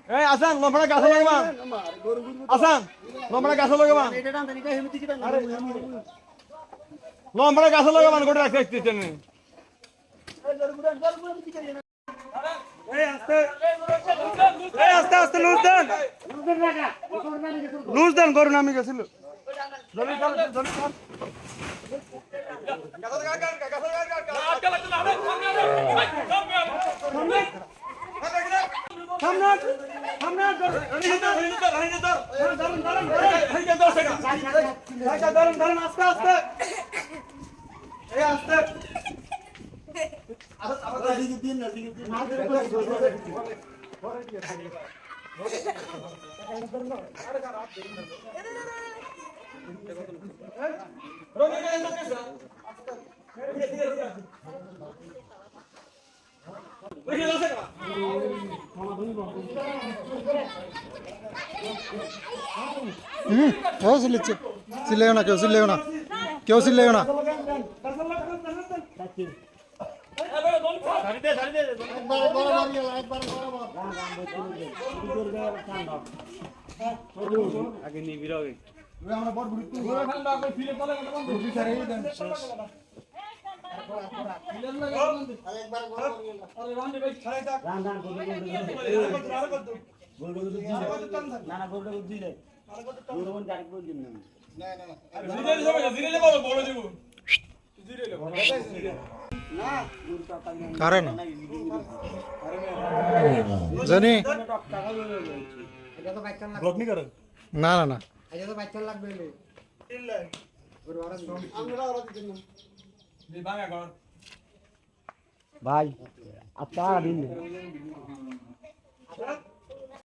এই আসান লম্বড়া গাছ লাগাবা আসান লম্বড়া গাছ লাগাবা লম্বড়া গাছ লাগাবা গোটা রাখতে আস্তে আস্তে লুজ দেন গরু নামি গেছিল চিল্লাইও না কেউ চিল্লাইও না কেউ চিল্লাইও না আগে নিবিড় হবে কারণ জানি না না না ভাই আপনার দিন